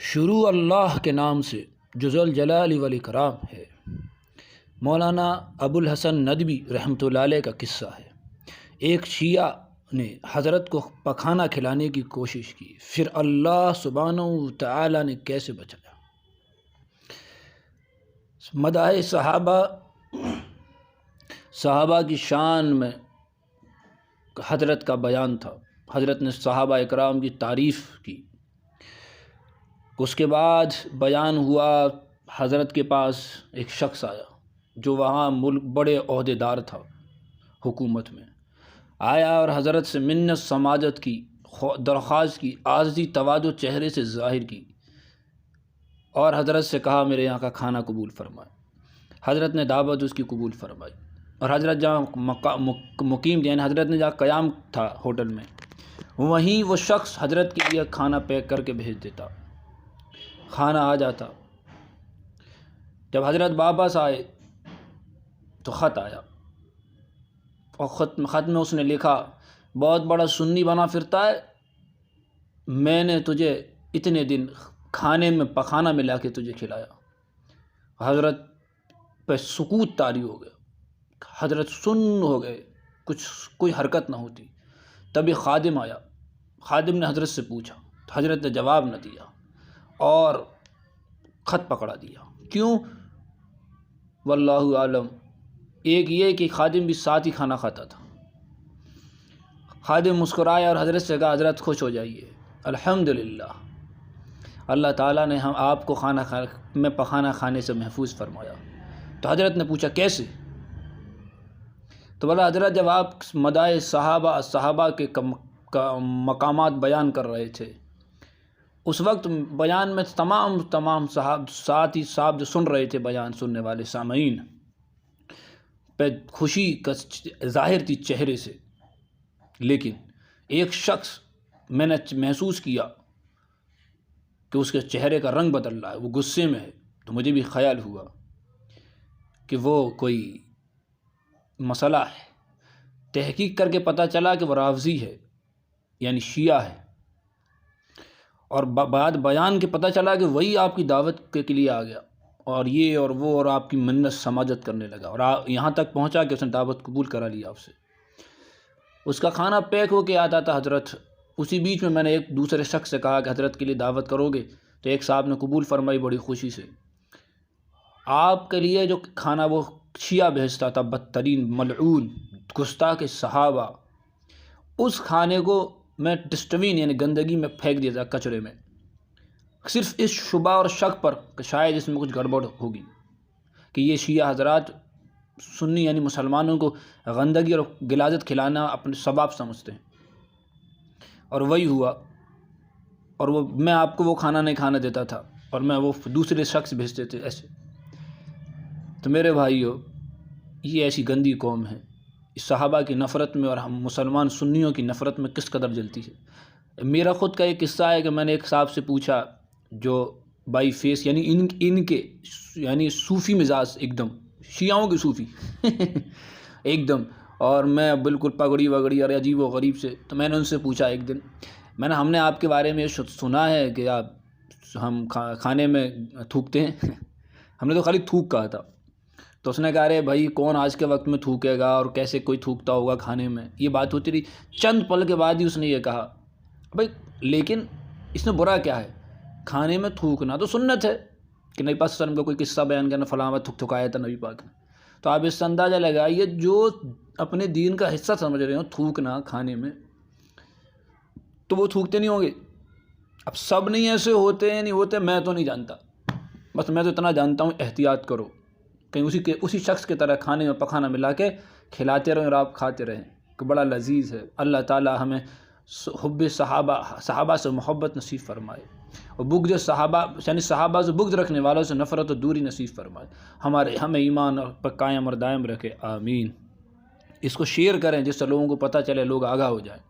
شروع اللہ کے نام سے جو ذوالجلال والاکرام ہے۔ مولانا ابو الحسن ندوی رحمۃ اللہ علیہ کا قصہ ہے۔ ایک شیعہ نے حضرت کو پکھانا کھلانے کی کوشش کی، پھر اللہ سبحانہ وتعالی نے کیسے بچایا۔ مداح صحابہ کی شان میں حضرت کا بیان تھا۔ حضرت نے صحابہ اکرام کی تعریف کی۔ اس کے بعد بیان ہوا، حضرت کے پاس ایک شخص آیا جو وہاں بڑے عہدے دار تھا، حکومت میں آیا اور حضرت سے منت سماجت کی، درخواست کی، عاجزی تواضع چہرے سے ظاہر کی اور حضرت سے کہا میرے یہاں کا کھانا قبول فرمائے۔ حضرت نے دعوت اس کی قبول فرمائی اور حضرت جہاں مقیم یعنی حضرت نے جہاں قیام تھا ہوٹل میں، وہیں وہ شخص حضرت کے لیے کھانا پیک کر کے بھیج دیتا، کھانا آ جاتا۔ جب حضرت واپس آئے تو خط آیا اور خط میں اس نے لکھا، بہت بڑا سنی بنا پھرتا ہے، میں نے تجھے اتنے دن کھانے میں پکھانا ملا کے تجھے کھلایا۔ حضرت پہ سکوت طاری ہو گیا، حضرت سن ہو گئے، کوئی حرکت نہ ہوتی۔ تبھی خادم آیا، خادم نے حضرت سے پوچھا تو حضرت نے جواب نہ دیا اور خط پکڑا دیا۔ کیوں؟ واللہ عالم۔ ایک یہ کہ خادم بھی ساتھ ہی کھانا کھاتا تھا۔ خادم مسکرایا اور حضرت سے کہا حضرت خوش ہو جائیے، الحمدللہ اللہ تعالیٰ نے آپ کو پکھانا کھانے سے محفوظ فرمایا۔ تو حضرت نے پوچھا کیسے؟ تو بولا حضرت جب آپ مداح صحابہ کے مقامات بیان کر رہے تھے، اس وقت بیان میں تمام ساتھی صاحب جو سن رہے تھے، بیان سننے والے سامعین پہ خوشی کا ظاہر تھی چہرے سے، لیکن ایک شخص میں نے محسوس کیا کہ اس کے چہرے کا رنگ بدل رہا ہے، وہ غصے میں ہے۔ تو مجھے بھی خیال ہوا کہ وہ کوئی مسئلہ ہے۔ تحقیق کر کے پتہ چلا کہ وہ رافضی ہے، یعنی شیعہ ہے، اور بعد بیان کے پتہ چلا کہ وہی آپ کی دعوت کے لیے آ گیا اور یہ اور وہ اور آپ کی منت سماجت کرنے لگا اور یہاں تک پہنچا کہ اس نے دعوت قبول کرا لی آپ سے۔ اس کا کھانا پیک ہو کے آتا تھا حضرت۔ اسی بیچ میں نے ایک دوسرے شخص سے کہا کہ حضرت کے لیے دعوت کرو گے؟ تو ایک صاحب نے قبول فرمائی بڑی خوشی سے۔ آپ کے لیے جو کھانا وہ شیعہ بھیجتا تھا، بدترین ملعون گستاخ صحابہ، اس کھانے کو میں ڈسٹبین یعنی گندگی میں پھینک دیا تھا، کچرے میں، صرف اس شبہ اور شک پر کہ شاید اس میں کچھ گڑبڑ ہوگی کہ یہ شیعہ حضرات سنی یعنی مسلمانوں کو گندگی اور غلاظت کھلانا اپنے ثواب سمجھتے ہیں، اور وہی ہوا۔ اور میں آپ کو وہ کھانا نہیں کھانا دیتا تھا اور میں وہ دوسرے شخص بھیجتے تھے ایسے۔ تو میرے بھائیو، یہ ایسی گندی قوم ہے، اس صحابہ کی نفرت میں اور ہم مسلمان سنیوں کی نفرت میں کس قدر جلتی ہے۔ میرا خود کا ایک قصہ ہے کہ میں نے ایک صاحب سے پوچھا جو بائی فیس یعنی ان کے یعنی صوفی مزاج، ایک دم شیعوں کے صوفی ایک دم، اور میں بالکل پگڑی وگڑی اور عجیب و غریب سے۔ تو میں نے ان سے پوچھا ایک دن، ہم نے آپ کے بارے میں سنا ہے کہ آپ ہم کھانے میں تھوکتے ہیں ہم نے تو خالی تھوک کہا تھا۔ تو اس نے کہا ارے بھائی کون آج کے وقت میں تھوکے گا اور کیسے کوئی تھوکتا ہوگا کھانے میں، یہ بات ہوتی رہی۔ چند پل کے بعد ہی اس نے یہ کہا بھائی لیکن اس میں برا کیا ہے، کھانے میں تھوکنا تو سنت ہے کہ نبی پاک صلی اللہ علیہ وسلم کا کوئی قصہ بیان کرنا، فلاں تھکایا تھا نبی پاک نے۔ تو آپ اس سے اندازہ لگائیے جو اپنے دین کا حصہ سمجھ رہے ہوں تھوکنا کھانے میں، تو وہ تھوکتے نہیں ہوں گے۔ اب سب نہیں ایسے ہوتے ہیں، نہیں ہوتے، میں تو نہیں جانتا، بس میں تو اتنا جانتا ہوں احتیاط کرو کہیں اسی شخص کی طرح کھانے میں پکھانا ملا کے کھلاتے رہیں اور آپ کھاتے رہیں، کہ بڑا لذیذ ہے۔ اللہ تعالیٰ ہمیں حب صحابہ سے محبت نصیب فرمائے اور بغض صحابہ یعنی صحابہ سے بغض رکھنے والوں سے نفرت و دوری نصیب فرمائے، ہمیں ایمان پر قائم اور دائم رکھے، آمین۔ اس کو شیئر کریں جس سے لوگوں کو پتہ چلے، لوگ آگاہ ہو جائیں۔